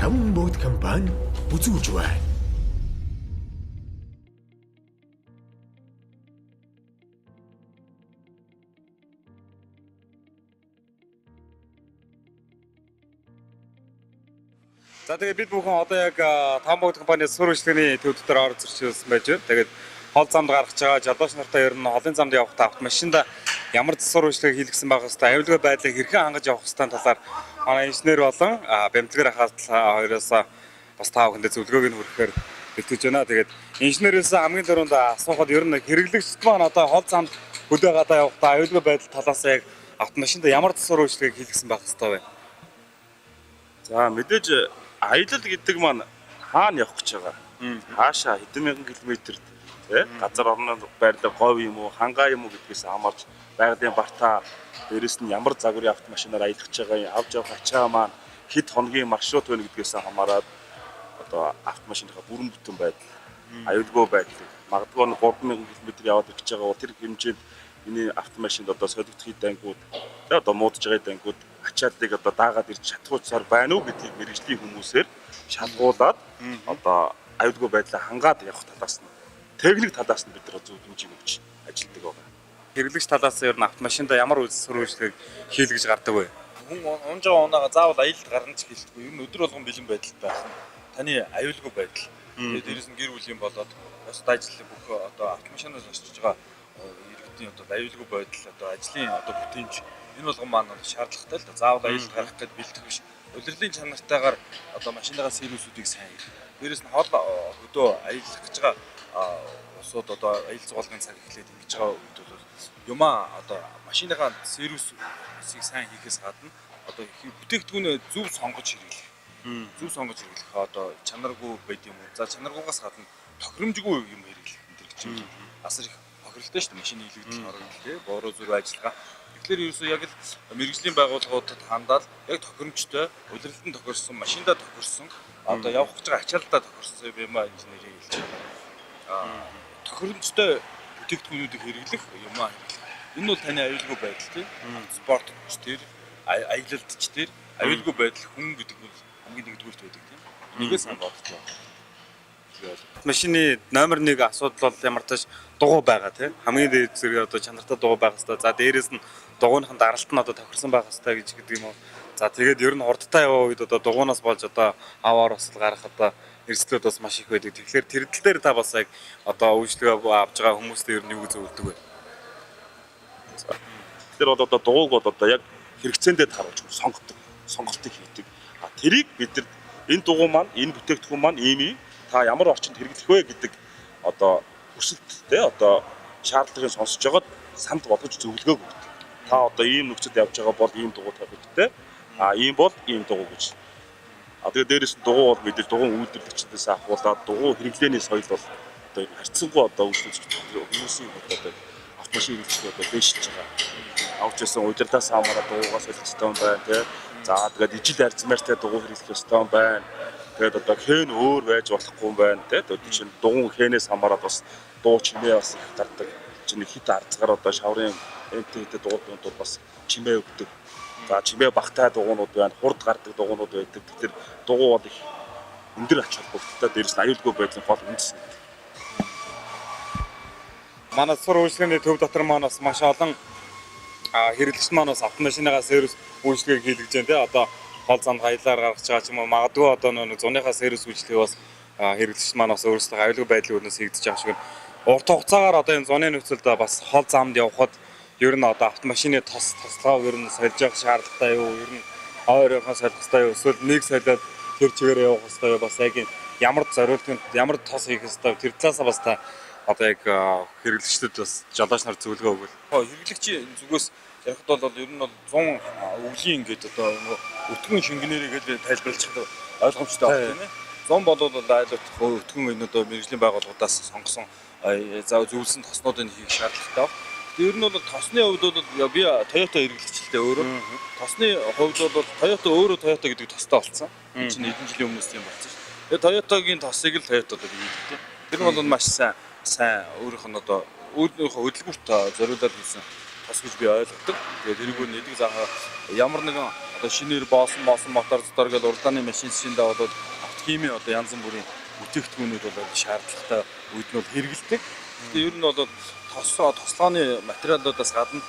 Таван богд компани үзүүлж байна. За тэгээд бид бүхэн одоо яг Таван богд компани сур үйлчлэгээний төв дотор орж ирсэн байж байна. Тэгээд хол замд гаргаж байгаа жолооч нартай ер нь холын замд явахдаа автомашинд ямар сур үйлчлэгээ хийлгсэн байх хэвээр аюулгүй байдлыг хэрхэн хангаж явах хэвээр талаар манай инженер болон бямцгэр ахаад хоёроос бас тав хүндээ зөвлөгөөг нь хүргэхээр бэлтгэж байна. Тэгээд инженерээс хамгийн түрүүнд асуухад ер нь хэрэглэгчд маань одоо хол замд хөдөө гадаа явахдаа аюулгүй байдал талаас яг автомашинд ямар сур үйлчлэгийг хийлгсэн байх хэвээр байна. За мэдээж аялал гэдэг маань хаана явах гэж байгаа. Хаашаа хэдэн мянган километр тий газар орны байрлал говь юм уу, хангаа юм уу гэдгээс хамаарч байгалийн бартаа дээрэс нь ямар загварын автомашинаар аялах гэж байгаа авч явах ачаа маань хэд хоногийн маршрут байна гэдгээс хамаарат одоо автомашиныхаа бүрэн бүтэн байдал, аюулгүй байдал магадгүй 3000 км яваад ирж байгаа бол тэр хэмжээнд миний автомашинд одоо солигдохын дангууд тий одоо муудж байгаа дангууд ачааллыг одоо даагаад ирж чадхуйцаар байна уу гэдгийг мэрэгжлийн хүмүүсээр шалгуулад одоо аюулгүй байдлаа хангаад явах талаас нь техник талаас нь бид нар зөвлөмжийг өгч ажилладаг байгаа. Хэрэглэгч талаас нь ер нь автомашинд ямар сур үйлчлэгийг хийлгэж гардаг вэ? Хүн унж байгаа унаага заавал аялалд гарна ч гэлтгүй. Ер нь өдөр болгон бэлэн байдалтай байх нь таны аюулгүй байдал. Тэгээд дээрэс нь гэр бүлийн болоод бусад ажил бүх одоо автомашинаас очиж байгаа иргэдийн одоо аюулгүй байдал одоо ажлын одоо бүтээмж энэ болгон маань шаардлагатай л да. Заавал аялалд гарах гэдэг бэлтгэх биш. Удирдлын чанартайгаар одоо машиныгаа сервисүүдийг сайн хийх. Дээрэс нь хол хөдөө аялах гэж байгаа усууд одоо аялал зугаалгын цаг эхлээд ингэж байгаа үед бол юмаа одоо машиныхаа сервисийг сайн хийхээс гадна одоо бүтээгдэхүүнээ зөв сонгож хэрэглэх. Зөв сонгож хэрэглэх одоо чанаргүй байд юм уу? За чанаргүйгаас гадна тохиромжгүй юм хэрэглэх энэ гэж байна. Асар их тохиролтой шүү дээ машины илэгдэл орно тий. Бороо зүрх ажиллагаа. Тэгэхээр ерөөсөө яг л мэрэгжлийн байгууллагуудад хандаад яг тохиромжтой, удирдалтанд тохирсон, машиндаа тохирсон, одоо явах гэж байгаа ачааллаа тохирсон юм аа инженерийг хэлж байна. Тохиромжтой бүтээгдэхүүнүүдийг хэрэглэх юм аа хэрэглэх. Энэ бол таны аюулгүй байдал тийм. Спортч тэр, аялалдч тэр, аюулгүй байдал хүн гэдэг бол хамгийн нэгдүгээрт байдаг тийм. Энийгээ сайн бодож байна. Машины номер 1 асуудал бол ямар ч дугуй байгаа тийм. Хамгийн дээд зэрэг одоо чанартай дугуй байх хэрэгтэй. За дээрээс нь дугуйнхын даралт нь одоо тохирсон байх хэрэгтэй гэж гэдэг юм уу. За тэгээд ер нь хурдтай яваа үед одоо дугуйнаас болж одоо аваар осол гарах одоо эрсдлүүд бас маш их байдаг. Тэгэхээр тэр тал дээр та бас яг одоо үйлчлэгээ авж байгаа хүмүүст ер нь юу зөвлөдөг вэ? Тэр бол одоо дугуйг бол одоо яг хэрэгцээндээ тааруулж сонгодог, сонголтыг хийдэг. Тэрийг бид нар энэ дугуй маань, энэ бүтээгдэхүүн маань ийм та ямар орчинд хэрэглэх вэ гэдэг одоо хүсэлттэй одоо шаардлагыг сонсож байгаад санд болгож зөвлөгөө өгдөг. Та одоо ийм нөхцөлд явж байгаа бол ийм дугуй тавьдагтэй. Ийм бол ийм дугуй гэж. Тэгээд дээрээс нь дугуй бол мэдээж дугуйн үйлдвэрлэгчдээс ахуулаад дугуй хэрэглээний соёл бол одоо харьцангуй одоо үйлчлэгч хүмүүсийн одоо автомашин хэрэглэгчид одоо дэшиж байгаа. Авчсан удирдаас хамаараад дугуйгаа солих ёстой юм байна тий. За тэгээд ижил арзмаартай дугуй хэрэглэх ёстой юм байна. Тэгээд одоо хэн өөр байж болохгүй юм байна тий. Одоо чинь дугуй хэнээс хамаараад бас дуу чимээ бас их гардаг. Чинь хит арцгаар одоо шаврын МТ-тэй дугуйнууд бол бас чимээ өгдөг. За чимээ багтай дугуйнууд байна, хурд гардаг дугуйнууд байдаг. Тэгэхээр дугуй бол их өндөр ач холбогдолтой дээрс нь аюулгүй байдлын гол үндэс. Манай сур үйлчлэгээний төв дотор маань бас маш олон хэрэглэгч маань бас автомашиныгаа сервис үйлчлэгийг хийлгэж байна тий. Одоо хол замд хаялаар гаргаж байгаа ч юм уу магадгүй одоо нэг зуныхаа сервис үйлчлэгийг бас хэрэглэгч маань бас өөрсдөө аюулгүй байдлын өрнөөс хийгдэж байгаа шиг. Урт хугацаагаар одоо энэ зуны нөхцөлд бас хол замд явхад ер нь одоо автомашины тослогоо ер нь сольж явах шаардлагатай юу? Ер нь ойрхон солих хэрэгтэй юу? Эсвэл нэг солиод тэр чигээр явах хэрэгтэй юу? Бас яг ямар зориултанд ямар тос хийх хэрэгтэй тэр талаасаа бас та одоо яг хэрэглэгчдэд бас жолооч нар зөвлөгөө өгвөл. Хэрэглэгчийн зүгээс ярихад бол ер нь бол 100 өвлийн ингээд одоо өтгөн шингэнээрээ тайлбарлаж чадах ойлгомжтой байна тийм ээ. 100 бол айлуулах өтгөн энэ одоо мэрэгжлийн байгууллагуудаас сонгосон зөвлөсөн тоснуудыг хийх шаардлагатай. Ер нь бол тосны хувьд бол би Toyota хэрэглэгчлээ өөрөө. Тосны хувьд бол Toyota өөрөө Toyota гэдэг тостой болсон. Энэ чинь хэдэн жилийн өмнөөс юм болсон шүү. Тэгээ Toyota-гийн тосыг л Toyota одоо хийдэг. Тэр нь бол маш сайн өөрийнх нь одоо өөрийнхөө хөдөлгөөрт зориулаад хийсэн тос гэж би ойлгодог. Тэгээд тэрийг нэг заахаа ямар нэгэн одоо шинээр боосон мотор зодор гэдэг уралдааны машин шиндээ болоод автохимийн одоо янз бүрийн бүтээгдэхүүнүүд бол шаардлагатай үед нь бол хэрэгэлдэг. Тэгээ ер нь бол тослооны материалуудаас гадна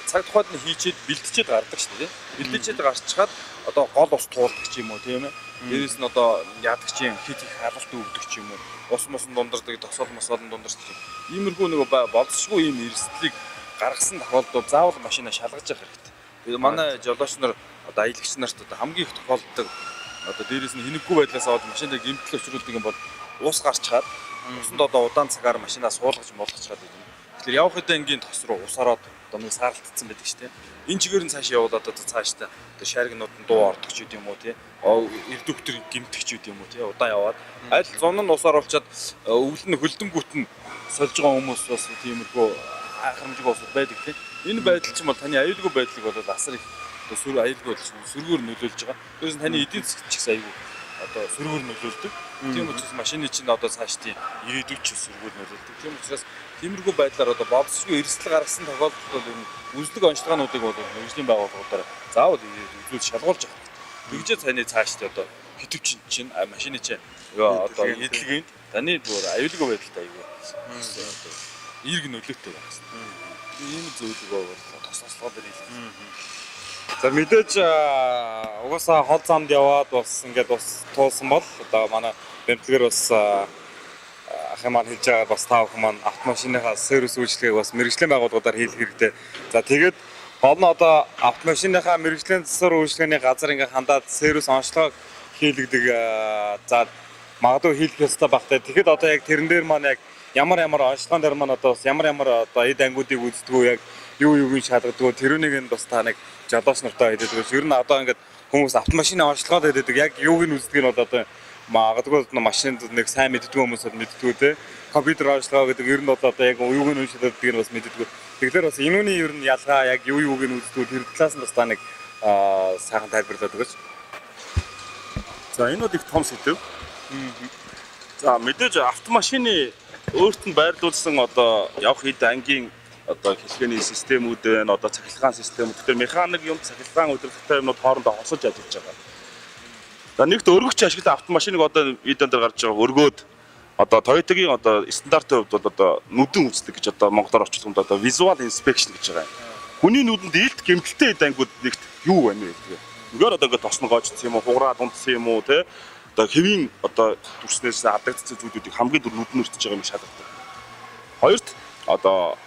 цаг тухайд нь хийчихэд бэлтжиж гардаг шүү дээ. Бэлтжиж гарчгаад одоо гол ус туулдаг ч юм уу тийм ээ. Дээрээс нь одоо яадаг чинь хит их халалт өгдөг ч юм уу. Ус мосон дундардаг, тосол мосолон дундардаг. Иймэрхүү нэг болцсогүй ийм эрсдлийг гаргасан тохиолдолд заавал машинаа шалгаж явах хэрэгтэй. Тэгээ манай жолооч нар одоо аялагч нарт одоо хамгийн их тохиолддог одоо дээрээс нь хинэггүй байдлаас аваад машинаа гэмтэл өчрүүлдэг юм бол ус гарч чаад усанд одоо удаан цагаар машинаа суулгаж молгочраад байдаг. Тэгэхээр явах хэдэн энгийн тос руу ус ороод одоо нэг саарлтцсан байдаг шүү дээ. Энэ чигээр нь цааш явуулаад одоо цааштай одоо шаргнууд нь дуу ордог ч гэдэм юм уу тий. Эрдүгтэр гэмтэх ч гэдэм юм уу тий. Удаан яваад аль зун нь ус оруулчаад өвөл нь хөлдөнгүүт нь сольж байгаа хүмүүс бас тиймэрхүү харамжиг босод байдаг тий. Энэ байдал чинь бол таны аюулгүй байдлыг бол асар их одоо аюулгүй сөргөөр нөлөөлж байгаа. Тэрс таны эдийн засгт ч гэсэн аюулгүй одоо сөргөөр нөлөөлдөг. Тийм учраас машины чинь одоо цаашдын ирээдүйд ч сөргөөр нөлөөлдөг. Тийм учраас тиймэрхүү байдлаар одоо боловсролгүй эрсдэл гаргасан тохиолдолд бол энэ үзлэг онцлогоонуудыг бол мэргэжлийн байгууллагуудаар заавал үзүүл шалгуулж авах хэрэгтэй. Тэгжээ таны цаашдын одоо хитвчин чинь машины чинь одоо эдлэгэнд таны бүр аюулгүй байдалтай аюул одоо эрг нөлөөтэй байна. Ийм зүйлийг бол тослослоод ирээ. За мэдээж угаасаа хол замд яваад бас ингээд бас туулсан бол одоо манай бэмтлэгэр бас ах маань хэлж байгаа бас тав хүмүүс маань автомашиныхаа сервис үйлчлэгийг бас мэргэжлийн байгууллагуудаар хийх хэрэгтэй. За тэгээд гол нь одоо автомашиныхаа мэргэжлийн засвар үйлчлэгээний газар ингээд хандаад сервис онцлог хийлгдэг за магадгүй хийх ёстой багтай. Тэгэхэд одоо яг тэрэн дээр маань яг ямар онцлогон дээр маань одоо ямар одоо эд ангуудыг үздэггүй яг юуг нь шалгадаг тэрүүнийг нь бас та нэг жолооч нартай хэлдэг. Ер нь одоо ингээд хүмүүс автомашины онцлогоод хэлдэг яг юуг нь үздэг нь бол одоо магадгүй машинд нэг сайн мэддэг хүмүүс бол мэддэггүй те. Компьютер онцлогоо гэдэг ер нь бол одоо яг юуг нь уншдаг нь бас мэддэггүй. Тэгэхээр бас энүүний ер нь ялгаа яг юуг нь үздэг тэр талаас нь бас та нэг сайхан тайлбарлаад өгөөч. За энэ бол их том сэдв. За мэдээж автомашины өөрт нь байрлуулсан одоо явах хэд ангийн одоо хэлхээний системүүд байна, одоо цахилгаан системүүд. Тэгэхээр механик юм цахилгаан удирдлагатай юмнууд хоорондоо хосож ажиллаж байгаа. За нэгт өргөгч ашигладаг автомашиныг одоо видеон дээр гарч байгаа өргөөд одоо Toyota-гийн одоо стандартын хувьд бол одоо нүдэн үздэг гэж одоо монголоор орчуулсан одоо visual inspection гэж байгаа юм. Хүний нүдэнд илт гэмтэлтэй хэд ангууд нэгт юу байна вэ гэдэг. Зүгээр одоо ингээд тосно гоочсон юм уу, хугараад унтсан юм уу те. Одоо хэвийн одоо дүрснээс адагдсан зүйлүүдийг хамгийн түрүү нүдэн өртөж байгаа юм шалгадаг. Хоёрт одоо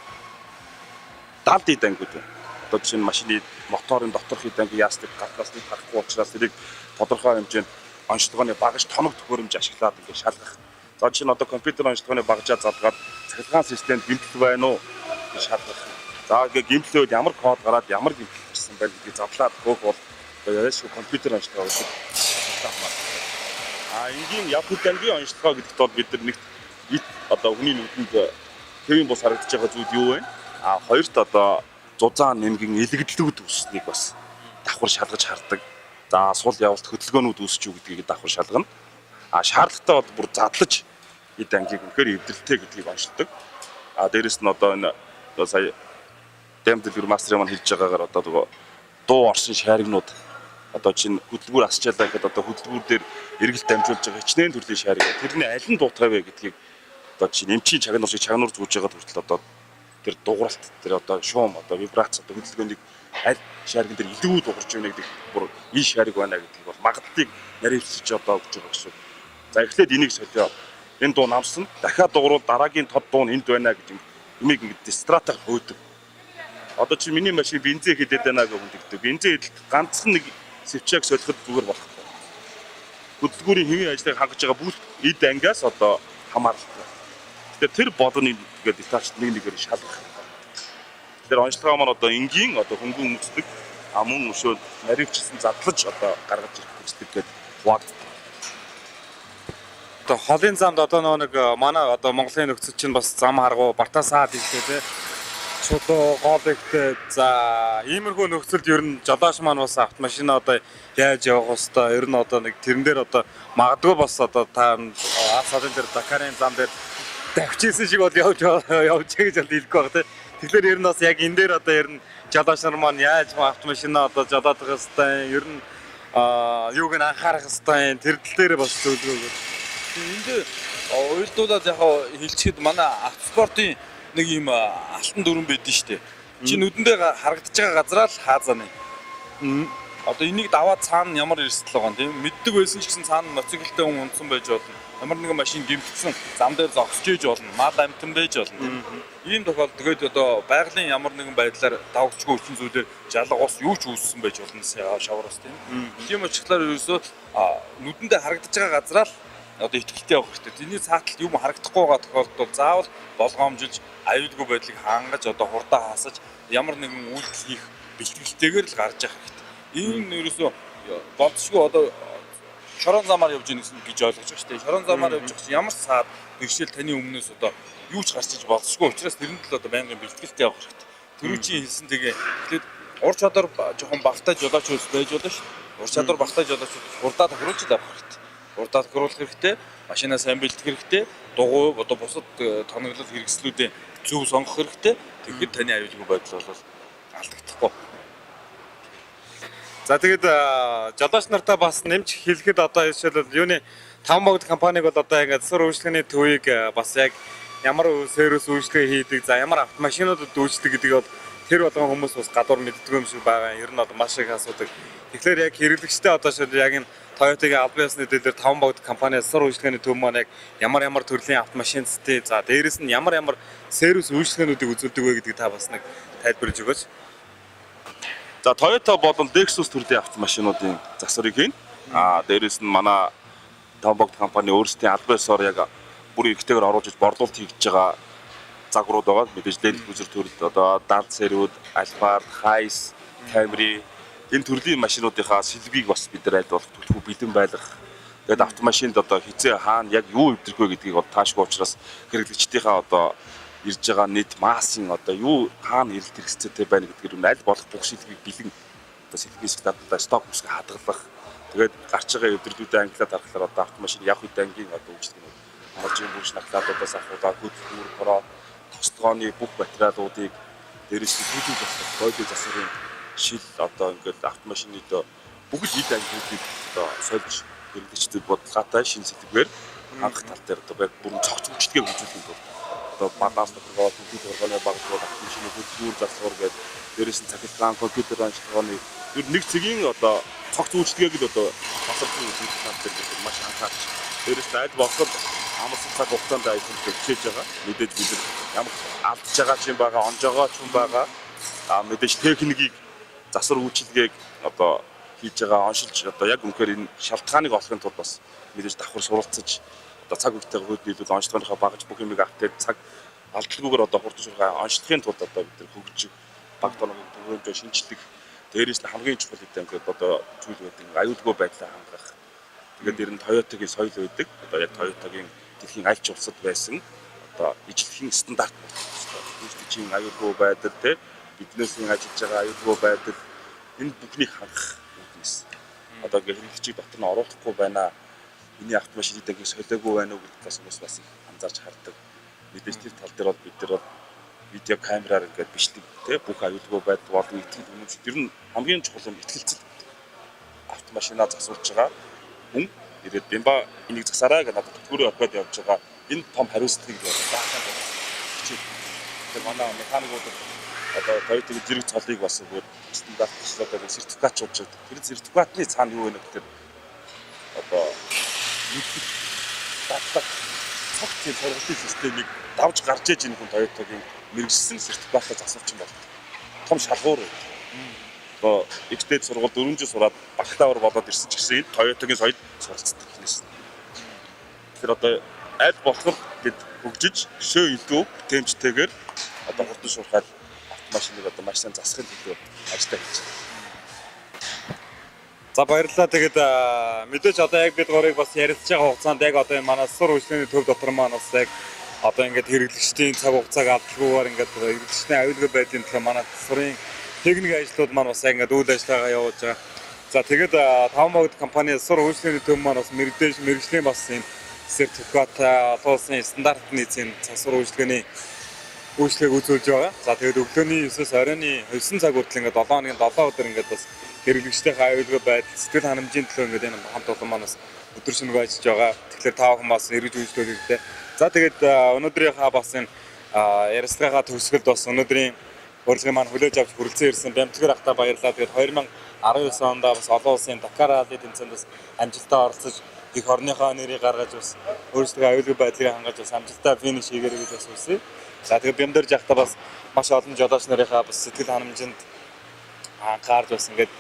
далд хэд ангууд байна. Одоо жишээ нь машины моторын доторх хэд анги яастыг гаднаас нэг харахгүй учраас тэрийг тодорхой хэмжээнд онцлогооны багаж тоног төхөөрөмж ашиглаад ингээд шалгах. За жишээ нь одоо компьютер онцлогооны багажаа залгаад цахилгаан системд гэмтэл байна уу гэж шалгах. За ингээд гэмтлээд ямар код гараад ямар гэмтэл ирсэн байл гэдгийг задлаад хөөх бол яаш компьютер онцлогоо гэдэг. Энгийн явхад ангийн онцлогоо гэдэгт бол бид нар нэгт одоо хүний нүдэнд хэвийн бус харагдаж байгаа зүйл юу вэ? Хоёрт одоо зузаан нэмгэн элэгдлүүд үүснэг бас давхар шалгаж хардаг. За сул явалт хөдөлгөөнүүд үүсч юу гэдгийг давхар шалгана. Шаардлагатай бол бүр задлаж эд ангийг үнэхээр эвдэлтэй гэдгийг онцлдог. Дээрэс нь одоо энэ сая Дэмдэлгэр мастер маань хэлж байгаагаар одоо дуу орсон шааригнууд одоо чинь хөдөлгүүр асчаалаа гэхэд одоо хөдөлгүүр дээр эргэлт дамжуулж байгаа хичнээн төрлийн шаариг. Тэрний аль нь дуутгай вэ гэдгийг одоо чинь эмчийн чагнуур шиг чагнуур зүүж байгаа хүртэл одоо тэр дууралт тэр одоо шуум одоо вибрац одоо хөдөлгөөнийг аль шааригн дээр илүү дуурж байна гэдэг бүр ий шаариг байна гэдгийг бол магадлалыг наривчилж одоо өгч байгаа гэсэн. За эхлээд энийг солио. Энэ дуу намсан дахиад дуурал дараагийн тод дуу нь энд байна гэж юмыг ингэ дистратор хөөдөг. Одоо чи миний машин бензин хэдэд байна гэж хүндэгдэг. Бензин хэдэлт ганцхан нэг сэвчээг солиход зүгээр болох. Хөдөлгүүрийн хэвийн ажлыг хангаж байгаа бүх эд ангиас одоо хамааралтай. Тэгэхээр тэр бодны гэдэг детач нэг нэгээр шалгах. Тэр онцлогоо маань одоо энгийн одоо хөнгөн үздэг мөн өшөө наривчилсан задлаж одоо гаргаж ирэх үздэг гэдэг бод. Одоо холын замд одоо нэг манай одоо Монголын нөхцөл чинь бас зам харгуу бартасаад хэлтэй те. Чулуу гол ихтэй за иймэрхүү нөхцөлд ер нь жолооч маань бас автомашин одоо яаж явах хэвээр ер нь одоо нэг тэрэн дээр одоо магадгүй бас одоо та салын дээр Дакарын зам дээр давчижсэн шиг бол явж гэж хэлэхгүй баг те. Тэгэхээр ер нь бас яг энэ дээр одоо ер нь жолооч нар маань яаж автомашинаа одоо жолоодох хэвээр ер нь юуг нь анхаарах хэвээр тэр тал дээр бас зөвлөгөө. Энд уйлдуулаад яг хэлчихэд манай автоспортын нэг юм алтан дүрэн байдэн штэ. Чи нүдэндээ харагдаж байгаа газараа л хаазаана. Одоо энийг даваад цаана ямар эрсдэл байгаа юм тийм мэддэг байсан ч гэсэн цаана моциклтэй хүн унтсан байж болно. Ямар нэгэн машин гэмтсэн зам дээр зогсож иж болно. Мал амтан байж болно тийм. Ийм тохиолдолд тэгээд одоо байгалийн ямар нэгэн байдлаар давгчгүй хүчин зүйлээр жалга ус юу ч үүссэн байж болно шавраас тийм. Тийм учраас ерөөсөө нүдэндээ харагдаж байгаа газараа л одоо ихтгэлтэй явах хэрэгтэй. Тэний цааталт юм харагдахгүй байгаа тохиолдолд заавал болгоомжилж аюулгүй байдлыг хангаж одоо хурдаа хаасаж ямар нэгэн үйлдэл хийх бэлтгэлтэйгээр л гарч явах хэрэгтэй. Энэ ерөөсөө болцшгүй одоо шорон замаар явж ийн гэж ойлгож байгаа шүү дээ. Шорон замаар явж байгаа чинь ямар ч саад бэрхшээл таны өмнөөс одоо юу ч гарч иж болцшгүй учраас тэрэнд л одоо байнгын бэлтгэлтэй явах хэрэгтэй. Төрүүчийн хэлсэн тэгээ тэгээд ур чадвар жоохон багтаа жолооч ус байж болно шүү дээ. Ур чадвар багтаа жолооч хурдаа тохируулж авах хэрэгтэй. Хурдаа тохируулах хэрэгтэй. Машинаа сайн бэлтгэх хэрэгтэй. Дугуй одоо бусад тоноглол хэрэгслүүдээ зөв сонгох хэрэгтэй. Тэгэхэд таны аюулгүй байдал бол алдагдахгүй. За тэгээд жолооч нартаа бас нэмж хэлэхэд одоо жишээлбэл юуны 5 богд компаниг бол одоо ингээд засвар үйлчлэгээний төвийг бас яг ямар сервис үйлчлэгээ хийдэг, за ямар автомашинуудад үйлчлдэг гэдгийг бол тэр болгон хүмүүс бас гадуур мэддэг юм шиг байгаа. Ер нь одоо маш их асуудаг. Тэгэхээр яг хэрэглэгчтэй одоо шил яг энэ Toyota-гийн албан ёсны дэлгэр 5 богд компани засвар үйлчлэгээний төв маань яг ямар төрлийн автомашинцтэй, за дээрэс нь ямар сервис үйлчлэгээнүүдийг үзүүлдэг вэ гэдгийг та бас нэг тайлбарлаж өгөөч. За Toyota болон Lexus төрлийн автомашинуудын засварыг хийн. Дээрээс нь манай Tombogd компани өөрсдийн албан ёсоор яг бүр эргэтэйгээр оруулж борлуулалт хийж байгаа загварууд байгаа. Мэдээж Land Cruiser төрөлд одоо Lancer-үүд, Alphard, Hiace, Camry энэ төрлийн машинуудынхаа сэлбийг бас бид нар аль болох төлөвлөгөө бэлэн байлгах. Тэгээд автомашинд одоо хизээ хаана яг юу өвдрөх вэ гэдгийг бол таашгүй учраас хэрэглэгчдийнхаа одоо ирж байгаа нийт массын одоо юу хаана ирэлт хэрэгцээтэй байна гэдгээр нь аль болох бүх сэлбийг бэлэн одоо сэлбээс гадаа сток бүсгээ хадгалах. Тэгээд гарч байгаа өвдөрлүүдээ англиад харахаар одоо автомашин яг хэд ангийн одоо үйлчлэг нь маржийн бүрш наглаадаас ахуулаад хөдөлгүүр бороо тосгооны бүх материалуудыг дээрээс нь төлөв засах, бойло засварын шил одоо ингээд автомашины доо бүгд эд ангиудыг одоо сольж хэрэглэгчдэд бодлоготой шинэ сэлбээр хангах тал дээр одоо яг бүрэн цогц үйлчлэгээ үзүүлэх юм. Одоо баланс програм, компьютер програмны багтуул автомашины хөдөлгүүр засвар гэдэг дээрээс нь цахилгаан, компьютер онцлогооны ер нэг цэгийн одоо цогц үйлчлэгээг л одоо тасалбар үзүүлэх тал дээр маш анхаарч дээрээс нь аль болох амар цаг хугацаанд ажиллаж хичээж байгаа. Мэдээж бид ямар алдж байгаа ч юм байгаа, онж байгаа ч юм байгаа. Мэдээж техникийг засвар үйлчилгээг одоо хийж байгаа оншилж одоо яг үнэхээр энэ шалтгааныг олохын тулд бас мэдээж давхар суралцаж одоо цаг үетэйгээ хөдөлгөөн онцлогынхаа багаж бүх юмыг автаад цаг алдалгүйгээр одоо хурдан шуурхай онцлогийн тулд одоо бид нар хөгжиж баг тооны төвөөрөмж шинжилдэг дээрээс нь хамгийн чухал гэдэг ингээд одоо зүйл байдаг аюулгүй байдлаа хангах. Тэгээд ер нь Toyota-гийн соёл байдаг. Одоо яг Toyota-гийн дэлхийн аль ч улсад байсан одоо ижлэхэн стандарт үүсгэж аюулгүй байдал те биднээс ажиллаж байгаа аюулгүй байдал энэ бүхнийг хангах үүднээс одоо ингээд хэрэглэгчийг дотор нь оруулахгүй байна. Миний автомашин эдгээр солиогүй байна уу гэдгээс бас их анзаарч хардаг. Мэдээж тэр тал дээр бол бид нар видео камераар ингээд бичлэг те бүх аюулгүй байдал болон итгэл үнэмшил ер нь хамгийн чухал нь итгэлцэл автомашинаа засуулж байгаа хүн ирээд бимба энийг засаарай гэж надад төлөвлөрөө өгөөд явж байгаа энэ том хариуцлагыг даахын тулд тэр манай механикууд одоо Toyota-гийн зэрэг цолыг бас өөр стандартлаад сертификат чуулж байгаа. Тэр сертификатны цаана юу вэ гэхээр одоо дадлаг цогцын сургалтын системийг давж гарч иж энэ хүн Toyota-гийн мэрэгжсэн сертификатаа засуулж байна. Том шалгуур. Одоо ихтэй сургууль 4 жил сураад бакалавр болоод ирсэн ч гэсэн Toyota-гийн соёл суралцдаг хүмүүс. Тэгэхээр одоо аль болох гэд хөгжиж шөө илүү тэмцтэйгээр одоо хурдан шуурхай автомашиныг одоо маш сайн засахын төлөө ажиллаж байна. За баярлалаа. Тэгээд мэдээж одоо яг бид гурыг бас ярилцж байгаа хугацаанд яг одоо энэ манай засвар үйлчлэгээний төв дотор маань бас яг одоо ингээд хэрэглэгчдийн цаг хугацааг алдалгүйгээр ингээд хэрэглэгчдийн аюулгүй байдлын төлөө манай засварын техник ажлууд маань бас яг ингээд үйл ажиллагаа явуулж байгаа. За тэгээд Tombogd компани засвар үйлчлэгээний төв маань бас мэргэжлийн бас энэ сертификат олон улсын стандартны эзэн засвар үйлчлэгээний үйлчлэгийг үзүүлж байгаа. За тэгээд өглөөний 9-с оройн 9 цаг хүртэл ингээд 7 хоногийн 7 өдөр ингээд бас хэрэглэгчдийн аюулгүй байдал, сэтгэл ханамжийн төлөө ингээд энэ хамт олон маань бас өдөр шөнөгүй ажиллаж байгаа. Тэгэхээр та бүхэн бас эргэж үйлчлүүлэх хэрэгтэй. За тэгээд өнөөдрийнхаа бас энэ ярилцлагаа төгсгөлд бас өнөөдрийн урилгын маань хүлээж авч хүрэлцэн ирсэн Бямтгэр ахта баярлалаа. Тэгээд 2019 онд бас олон улсын Дакар ралли тэмцээнд бас амжилттай оролцож их орныхоо нэрийг гаргаж бас өөрсдөө аюулгүй байдлыг хангаж бас амжилттай финиш хийгээрэй гэж бас хүсье. За тэгээд Бямдэр жахта бас маш олон жолооч нарынхаа бас сэтгэл ханамжинд анхаарч бас ингээд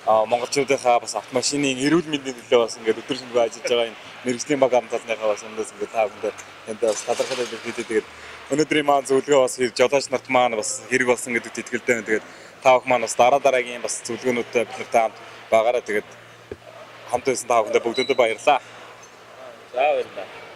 монголчуудынхаа бас автомашины эрүүл мэндийн төлөө бас ингээд өдөр шөнөгүй ажиллаж байгаа энэ мэрэгжлийн баг хамтлагийнхаа бас өндөөс ингээд та бүхэнд энд бас талархал хэлээд тэгээд өнөөдрийн маань зөвлөгөө бас жолооч нарт маань бас хэрэг болсон гэдэгт итгэлтэй байна. Тэгээд та бүхэн маань бас дараагийн бас зөвлөгөөнүүдтэй бид нартай хамт байгаараа тэгээд хамт байсан та бүхэндээ бүгдөө баярлалаа. За баярлалаа.